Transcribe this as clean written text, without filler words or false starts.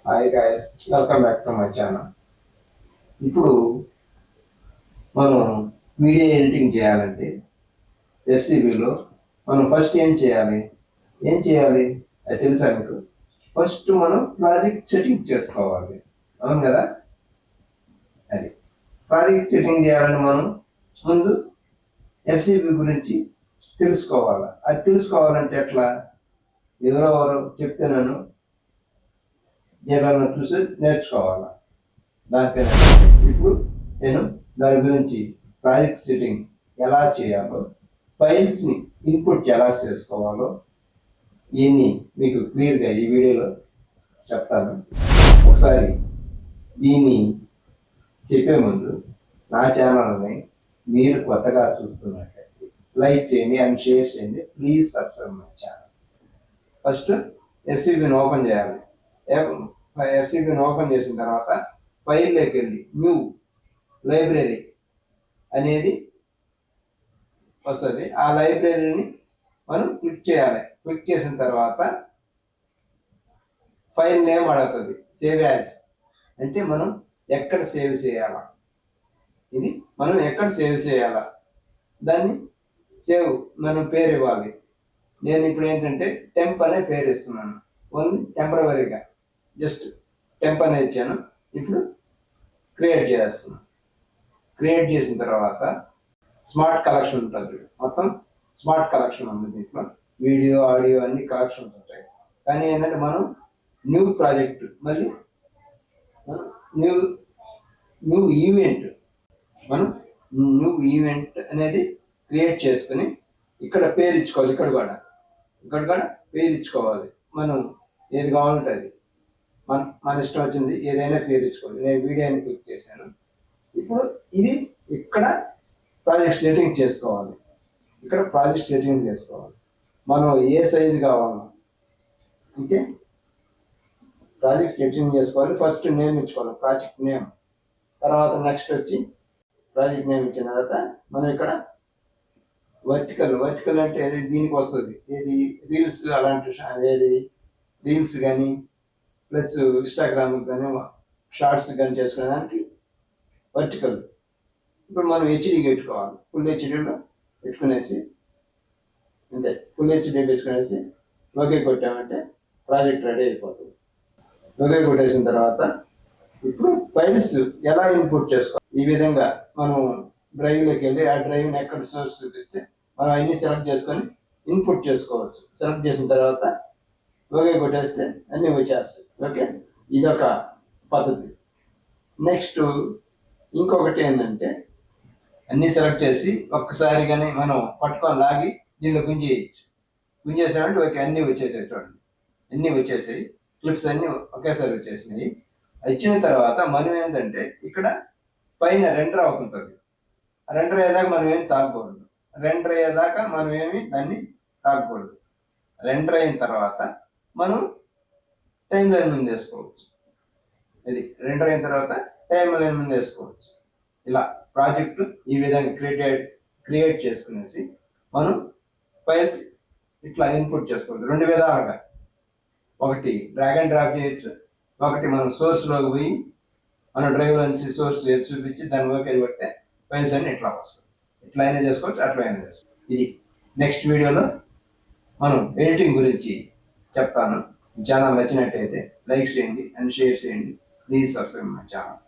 Hi guys, welcome back to my channel. ఇప్పుడు మనం video editing చేయాలంటే ఎఫ్సిబిలో మనం ఫస్ట్ ఏం చేయాలి అది తెలుసా మీకు? ఫస్ట్ మనం ప్రాజెక్ట్ సెట్టింగ్ చేసుకోవాలి, అవును కదా? అది ప్రాజెక్ట్ సెట్టింగ్ చేయాలని మనం ముందు ఎఫ్సిబి గురించి తెలుసుకోవాలి. అది తెలుసుకోవాలంటే ఎట్లా? ఎవరెవరు చెప్తే నన్ను జీవనం చూసి నేర్చుకోవాలి. దానిపైన ఇప్పుడు నేను దాని గురించి ప్రాజెక్ట్ సెట్టింగ్ ఎలా చేయాలో, ఫైల్స్ని ఇన్పుట్ ఎలా చేసుకోవాలో ఇవన్నీ మీకు క్లియర్గా ఈ వీడియోలో చెప్తాను. ఒకసారి దీన్ని చెప్పే ముందు నా ఛానల్ని మీరు కొత్తగా చూస్తున్నట్లయితే లైక్ చేయండి అండ్ షేర్ చేయండి. Please subscribe my channel. First ఎఫ్సిబిని ఓపెన్ చేయాలి. ఎఫ్సిబిని ఓపెన్ చేసిన తర్వాత ఫైల్లోకి వెళ్ళి న్యూ లైబ్రరీ అనేది వస్తుంది. ఆ లైబ్రరీని మనం క్లిక్ చేయాలి. క్లిక్ చేసిన తర్వాత ఫైల్ నేమ్ అడుగుతుంది. సేవ్ యాజ్ అంటే మనం ఎక్కడ సేవ్ చేయాలా, ఇది మనం ఎక్కడ సేవ్ చేయాలా, దాన్ని సేవ్ మనం పేరు ఇవ్వాలి. నేను ఇప్పుడు ఏంటంటే టెంప్ అనే పేరు ఇస్తున్నాను. ఓన్లీ టెంపరవరీగా జస్ట్ టెంప్ అనేది ఇచ్చాను. ఇప్పుడు క్రియేట్ చేస్తున్నాను. క్రియేట్ చేసిన తర్వాత స్మార్ట్ కలెక్షన్ ఉంటుంది. మొత్తం స్మార్ట్ కలెక్షన్ ఉంది. దీంట్లో వీడియో ఆడియో అన్ని కలెక్షన్స్ ఉంటాయి. కానీ ఏంటంటే మనం న్యూ ప్రాజెక్ట్ మళ్ళీ న్యూ న్యూ ఈవెంట్ మనం న్యూ ఈవెంట్ అనేది క్రియేట్ చేసుకుని ఇక్కడ పేరు ఇచ్చుకోవాలి. ఇక్కడ కూడా పేరు ఇచ్చుకోవాలి. మనం ఏది కావాలంటే అది మన ఇష్టం వచ్చింది ఏదైనా పేరు ఇచ్చుకోవాలి. నేను వీడియోని క్లిక్ చేశాను. ఇప్పుడు ఇది ఇక్కడ ప్రాజెక్ట్ సెట్టింగ్ చేసుకోవాలి. మనం ఏ సైజు కావాలో ఓకే ప్రాజెక్ట్ సెట్టింగ్ చేసుకోవాలి. ఫస్ట్ నేమ్ ఇచ్చుకోవాలి, ప్రాజెక్ట్ నేమ్. తర్వాత నెక్స్ట్ వచ్చి ప్రాజెక్ట్ నేమ్ ఇచ్చిన తర్వాత మనం ఇక్కడ వర్టికల్ అంటే దీనికి వస్తుంది. ఏది రీల్స్ అలాంటి ఏది రీల్స్ కానీ ప్లస్ ఇన్స్టాగ్రామ్ కానీ షార్ట్స్ కానీ చేసుకోవడానికి వర్టికల్. ఇప్పుడు మనం హెచ్డీ పెట్టుకోవాలి. ఫుల్ హెచ్డీలో పెట్టుకునేసి అంతే. ఫుల్ హెచ్డీ పెట్టుకునేసి ఓకే కొట్టామంటే ప్రాజెక్ట్ రెడీ అయిపోతుంది. ఓకే కొట్టేసిన తర్వాత ఇప్పుడు ఫైల్స్ ఎలా ఇన్పుట్ చేసుకోవాలి. ఈ విధంగా మనం డ్రైవ్లోకి వెళ్ళి ఆ డ్రైవ్ని ఎక్కడ సోర్స్ చూపిస్తే మనం అన్ని సెలెక్ట్ చేసుకొని ఇన్పుట్ చేసుకోవచ్చు. సెలెక్ట్ చేసిన తర్వాత ఓకే కొట్టేస్తే అన్నీ వచ్చేస్తాయి. ఓకే, ఇదొక పద్ధతి. నెక్స్ట్ ఇంకొకటి ఏంటంటే అన్నీ సెలెక్ట్ చేసి ఒక్కసారి కానీ మనం పట్టుకొని లాగి దీనిలో గుంజేసామంటే ఓకే అన్నీ వచ్చేసాయి. చూడండి, అన్నీ వచ్చేసాయి. క్లిప్స్ అన్నీ ఒకేసారి వచ్చేసినాయి. వచ్చిన తర్వాత మనం ఏంటంటే ఇక్కడ పైన రెండర్ అవుతుంటుంది. రెండర్ అయ్యేదాకా మనం ఏమి తాగకూడదు. రెండర్ అయిన తర్వాత మనం టైం లైన్ ముందు వేసుకోవచ్చు. ఇది రెండర్ అయిన తర్వాత టైం లైన్ ముందు వేసుకోవచ్చు. ఇలా ప్రాజెక్టు ఈ విధంగా క్రియేట్ చేసుకునేసి మనం ఫైల్స్ ఇట్లా ఇన్పుట్ చేసుకోవచ్చు. రెండు విధాలుగా, ఒకటి డ్రాగ్ అండ్ డ్రాప్ చేయొచ్చు, ఒకటి మనం సోర్స్లోకి పోయి మన డ్రైవ్ నుంచి సోర్స్ చూపించి దాన్ని ఓకే పెడితే ఫైల్స్ అన్ని ఇట్లా వస్తాయి. ఇట్లా అయినా చేసుకోవచ్చు, అట్లా అయినా చేసుకోవచ్చు. ఇది నెక్స్ట్ వీడియోలో మనం ఎడిటింగ్ గురించి చెప్తాను. ఛానల్ నచ్చినట్టయితే లైక్ చేయండి అండ్ షేర్ చేయండి. Please subscribe my channel.